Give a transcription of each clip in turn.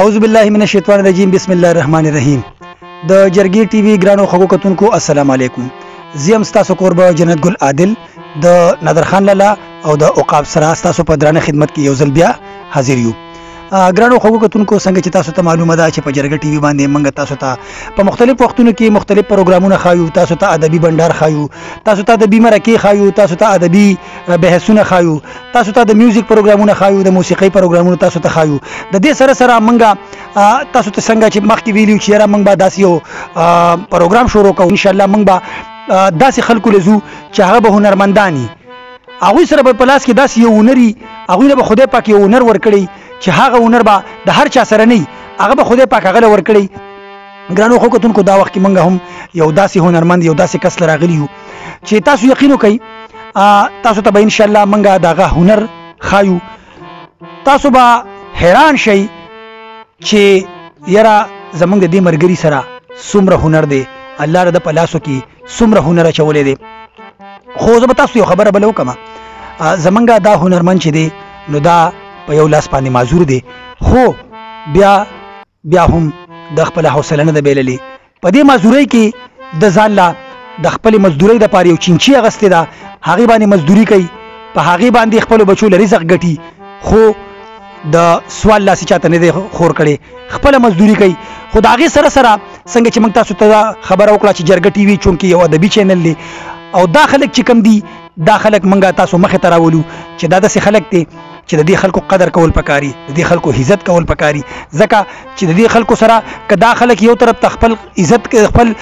اعوذ بالله من الشیطان الرجیم بسم الله الرحمن الرحیم د جرګی ټي وي ګرانو خلکو کتونکو السلام علیکم. زیم ستاسو قربا جنت ګل عادل د نادر خان لالا او د اوقاف سره ستاسو په درانه خدمت کې یو ځل بیا حاضر یو. ګرانو خلکو کتونکو څنګه چې تاسو ته معلومه ده چې په جرګی ټي وي باندې موږ تاسو ته په مختلف وختونو کې مختلف پروګرامونه خایو، تاسو ته ادبي بندر خایو، تاسو ته ادبي مرکې خایو، تاسو ته ادبي بحثونه خایو، تاسو ته د میوزیک پروګرامونه خایو، د موسیقي پروګرامونه تاسو ته خایو. د دې سره سره موږ تاسو ته څنګه چې مخکې ویلو چې را موږ به داسې یو پروګرام شروع کوو. ان شاء الله موږ به داسې خلکو لزو چې هغه به هنرمندانی هغوی سره به په لاس کې داسې یو هنري هغوی له به خدای پاک یو هنر ورکړي چې هغه هنر به د هر چا سره نه هغه به خدای پاک هغه ورکړي. ګرانو خلکو کتونکو دا وخت کې موږ هم یو داسې هنرمند یو داسې کس له راغلي یو چې تاسو یقین وکئ تاسو ته به ان شاء الله موږ دغه هنر خایو. تاسو به حیران شئ چې یاره زمونږ د دې ملګري سره څومره هنر دی، الله را د په لاسو کې څومره هنر اچولی دی. خو زه به تاسو یو خبره بله وکړم، زمونږ دا هنرمند چې دی نو دا په یو لاس باندې معذور دی، خو بیا هم د خپله حوصله نه ده بایللې. په دې معذورۍ کې د ځان له د خپلې مزدورۍ دپاره یو چینچي اغوستې ده، هغې باندې مزدوري کوي، په هغې باندې خپلو بچو له رزق ګټي، خو د سوال لاسې چاته نه دی خور کړی، خپله مزدوري کوي. خو د هغې سره سره څنګه چې موږ تاسو ته خبره وکړه چې جرګه ټي وي چونکې یو ادبي چینل دی او دا خلک چې کم دي دا خلک موږ تاسو مخې ته راولو چې دا داسې خلک دی چې د دې خلکو قدر کول پکاري، د دې خلکو عزت کول پکاري. ځکه چې د دې خلکو سره که دا خلک یو طرف ته خپل عزت کوي، خپل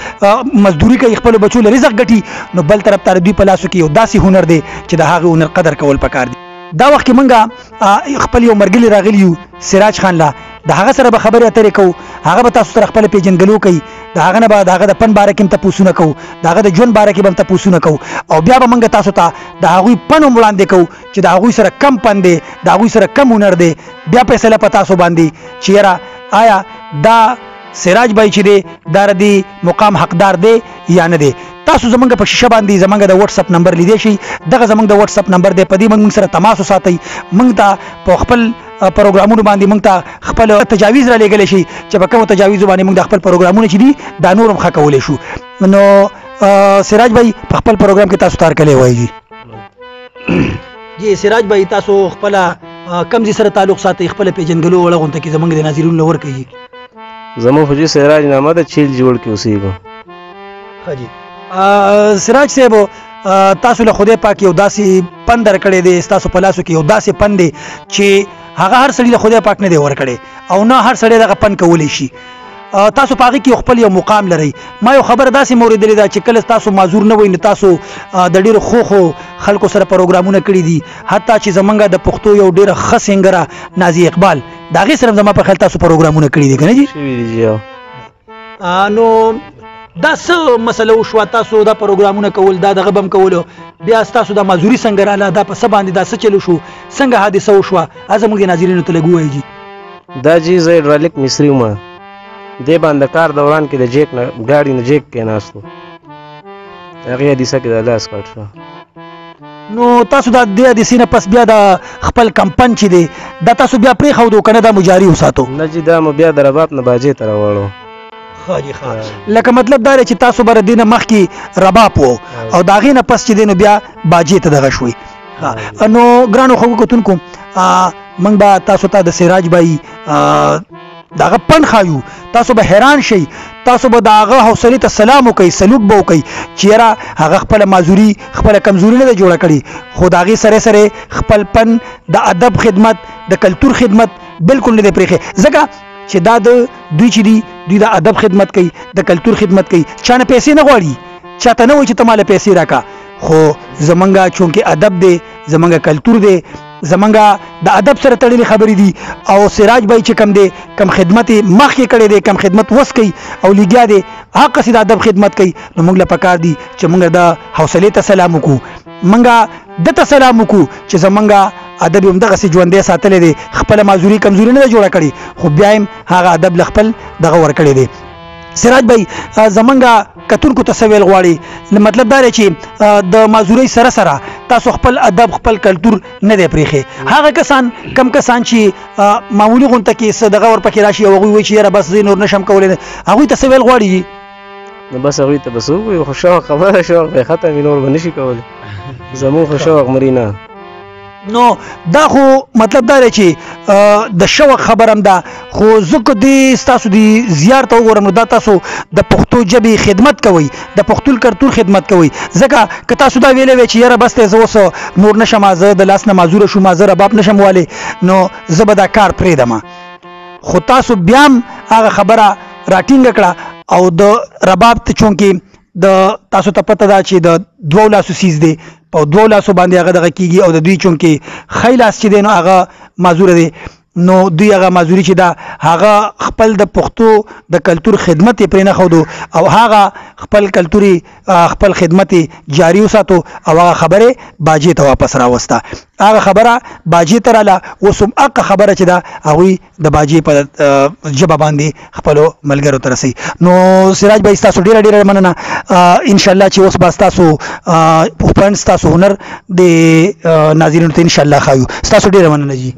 مزدوري کوي، خپل بچو له رزق ګټي، نو بل طرف ته دوی په لاسو کې یو داسې هنر دی چې د هغه هنر قدر کول پکار دی. دا وخت کې موږ خپل یو مرګلي راغلی یو سراج خان لا، د هغه سره به خبرې اترې کوو، هغه به تاسو سره خپله پیژندګلو کوي، د هغه نه به د هغه د فن باره کې هم تپوسونه کوو، د هغه د ژوند باره کې به هم تپوسونه کوو، او بیا به موږ تاسو ته د هغوی فن هم وړاندې کوو چې د هغوی سره کم فن دی، د هغوی سره کم هنر دی. بیا فیصله په تاسو باندې چې یاره آیا دا سراج بای چې دی دا د مقام حقدار دی یا نه دی. تاسو زمونږ په شیشه باندې زمونږ د واتس اپ نمبر لیدی شي، دغه زمونږ د واتس اپ نمبر دی، په دې موږ سره تماس وساتئ. موږ ته په خپل پروګرامونو باندې موږ ته خپل تجاویز را لېږلی شي چې په کومو تجاویزو باندې موږ د خپل پروګرامونه چې دي دا نور هم ښه کولی شو. نو سراج بای په خپل پروګرام کې تاسو تارکلی وایي جی سراج بای تاسو خپله کم ځای سره تعلق ساتئ، خپله پیژندګلو وړه غونته کې زموږ د ناظرینو له ورکوي. زموږ خو جي سراج نامه ده چیل جوړ کې اوسېږو. ښه جي سراج صاحب تاسو له خدای پاک یو داسې پن درکړی دی، ستاسو په لاسو کې یو داسې پن دی چې هغه هر سړي له خدای پاک نه دی ورکړی او نه هر سړی دغه پن کولی شي. تاسو په هغې کې خپل یو مقام لرئ. ما یو خبره داسې موریدلې ده چې کله تاسو معذور نه وئ نو تاسو د ډېرو ښو خلکو سره پروګرامونه کړي دي، حتی چې زمونږ د پښتو یو ډېره ښه سینګره نازي اقبال د هغې سره زما په خیال تاسو پروګرامونه کړي دي که نه جي؟ نو دا څه مسله وشوه تاسو دا پروګرامونه کول دا دغه به هم کولو، بیا ستاسو د معذوري څنګه راله، دا په څه باندې دا څه چلو شو، څنګه حادثه وشوه؟ زموږ د ناظرینو ته لږ ووایي جي. دا جي زه ډرالک مصري وم، دې باندې کار دوران کې د جیک نه ګاډي نه جیک کېناستو، هغې حادثه کې د لاس کټ شو. نو تاسو دا دې حادثې نه پس بیا د خپل کمپن چې دی دا تاسو بیا پرېښودو که نه دا مو جاري وساتو؟ نه جي دا مو بیا د رباب نه باجې ته راوړو. لکه مطلب دا دی چې تاسو به د دې نه مخکې رباب و او د هغې نه پس چې دی نو بیا باجې ته دغه شوئ. نو ګرانو خلکو کتونکو موږ به تاسو ته د سراج بای د هغه پن ښایو، تاسو به حیران شئ، تاسو به د هغه حوصلې ته سلام وکئ، سلوک به وکئ چې یاره هغه خپله معذوري خپله کمزوري نه ده جوړه کړې، خو د هغې سره سره خپل پن د ادب خدمت د کلتور خدمت بالکل نه دی پرېښی. ځکه چې دا د دوی چې دي دوی د ادب خدمت کوي، د کلتور خدمت کوي، چا نه پیسې نه غواړي، چاته نه وایي چې ته ماله پیسې راکړه، خو زمونږ چونکې ادب دی، زمونږ کلتور دی، زمونږ د ادب سره تړلې خبرې دي. او سراج بای چې کم دی کم خدمت یې مخکې کړی دی، کم خدمت وس کوي او لګیا دی هغه قصې د ادب خدمت کوي، نو موږ له پکار دي چې موږ د حوصلې ته سلام وکړو، موږ دته سلام وکړو چې زمونږ ادب هم دغسې ژوندی ساتلی دی، خپله معذوري کمزوري نه ده جوړه کړې، خو بیا هم هغه ادب له خپل دغه ورکړی دی. سراج بھائی زمونږ کتونکو ته څه ویل غواړي مطلب دا دی چې د معذورۍ سره سره تاسو خپل ادب خپل کلتور نه دی پرېښی هغه کسان کم کسان چې معمولي غونډه کې څه دغه ورپکې راشي او هغوی وایي چې یاره بس زه نور نشم کولی هغوی ته څه ویل غواړي نو بس هغوی ته بس ووایو خو شوق خبره شوق دی ختم یې نور به نشي کولی زمونږ خو شوق مري نه نو دا خو مطلب دا دی چې د شوق خبر هم ده خو زه که دې ستاسو د زیار ته وګورم نو دا تاسو د پښتو ژبې خدمت کوئ د پښتون کلتور خدمت کوئ ځکه که تاسو دا ویلی وی چې یاره بس دی زه اوس نور نشم زه د لاس نه معذوره شوم زه رباب نشم والی نو زه به دا کار پرېږدم خو تاسو بیا هم هغه خبره راټینګه کړه او د رباب ته چونکې د تاسو ته پته ده چې د دوو لاسو سیز دی په دوو لاسو باندې هغه دغه کیږي او د دوی چونکې ښی لاس چې دی نو هغه معذوره دی نو دوی هغه معذوري چې ده هغه خپل د پښتو د کلتور خدمت یې پرې نښودو او هغه خپل کلتوري خپل خدمت یې جاري وساتو او هغه خبرې باجې ته واپس راوسته هغه خبره باجې ته راله اوس هم هغه خبره چې ده هغوی د باجې په ژبه باندې خپلو ملګرو ته رسوي نو سراج بھائی ستاسو ډېره ډېره مننه انشاءالله چې اوس به ستاسو پوینټ ستاسو هنر د ناظرینو ته انشاءالله ښایو ستاسو ډېره مننه جي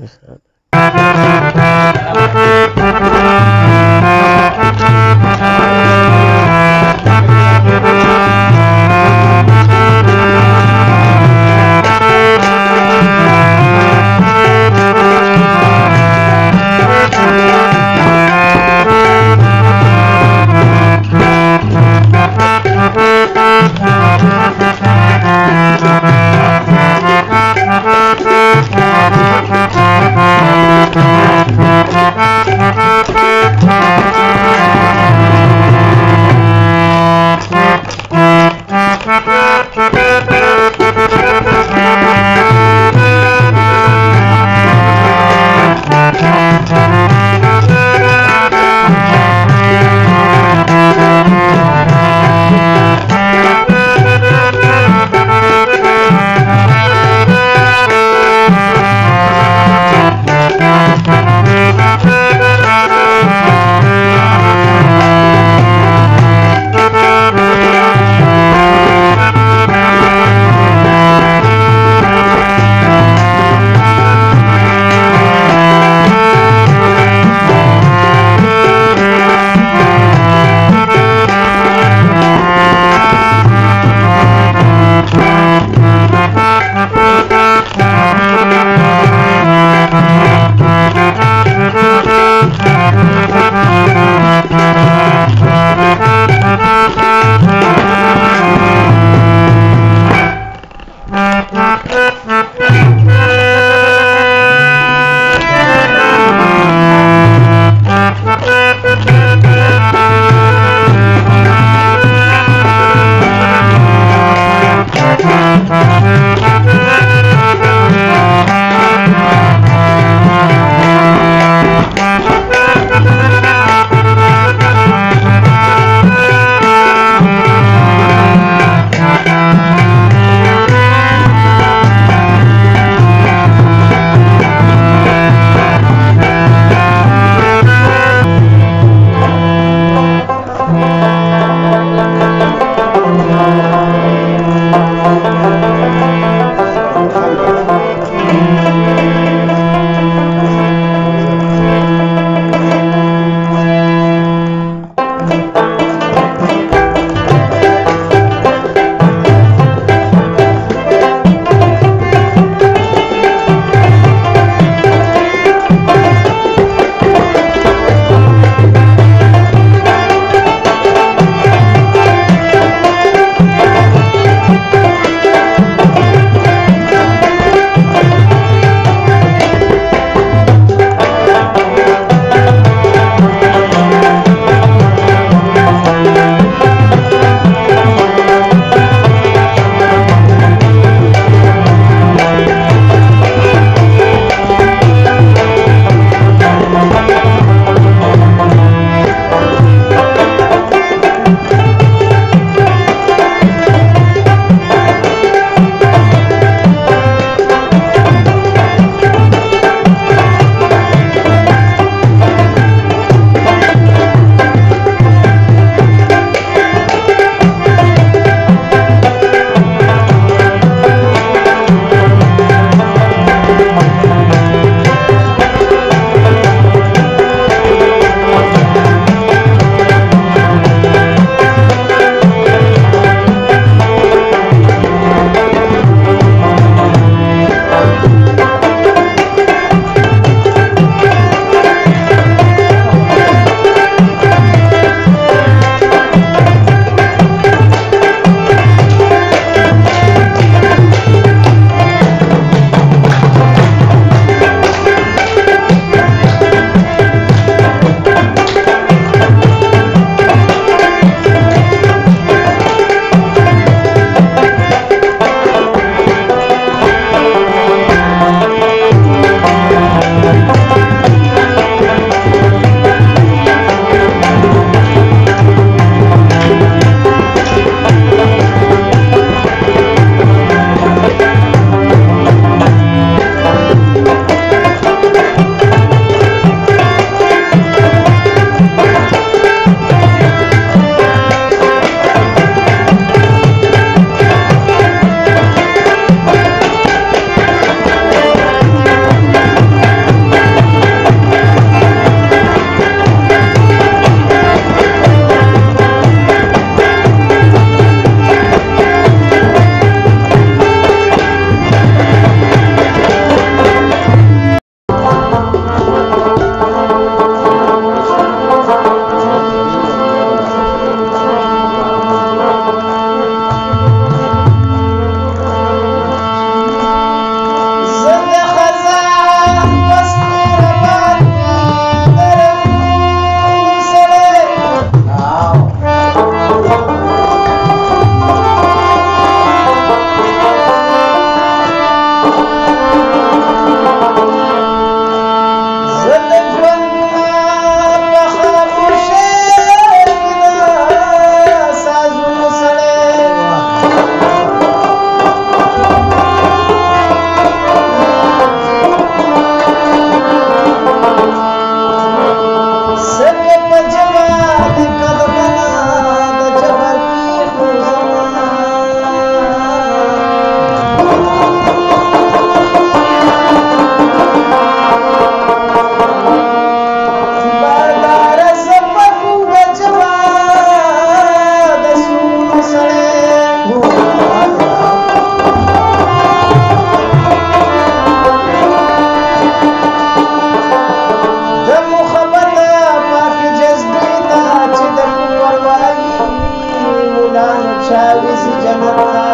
چاویزی جنتا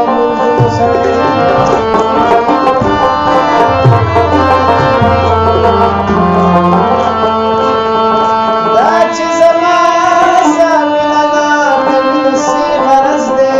منزل سره دا چې زما سامینه ده د سی غرض دی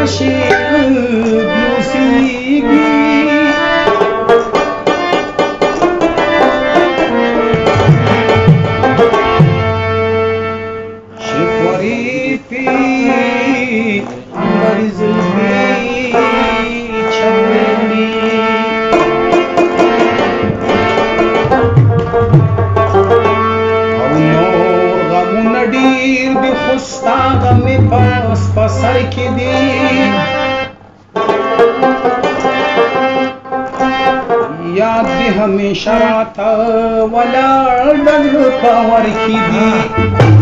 عاشق اوسیږي شکوری پی مرزلبی چمنی او نور غمون ډیر دی خوستا غمی پاس پسر کی دی یاد دی ہمیشہ راتا ولاړ ډنګ پاور کی دی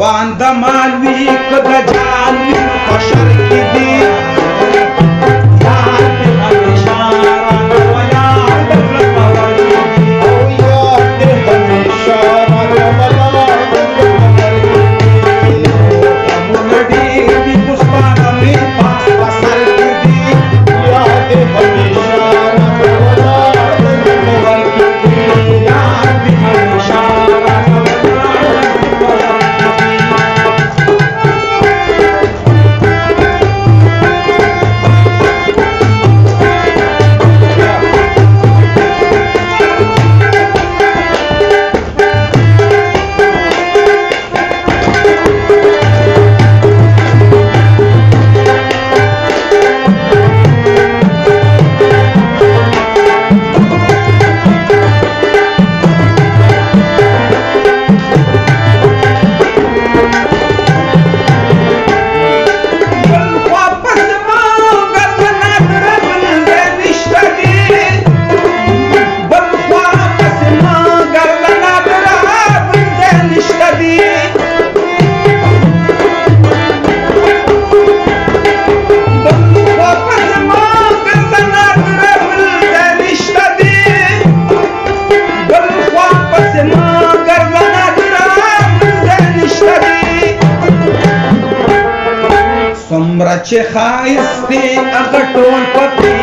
روان د مالوي که د جال وي نو په شر کې دي یار دې همیشه رانه ولاړ د زړه په ور کې دي او یار دې همیشه رانه ولاړ د زړه په ور کې دي غمونه ډېر دي خو ستا د مې پاس په سر کې دي یار دې همیشه رانه ولاړ د زړه په ور کې دي یار دې همیشه رانه ولاړ چې خایستې هغه ټول پکې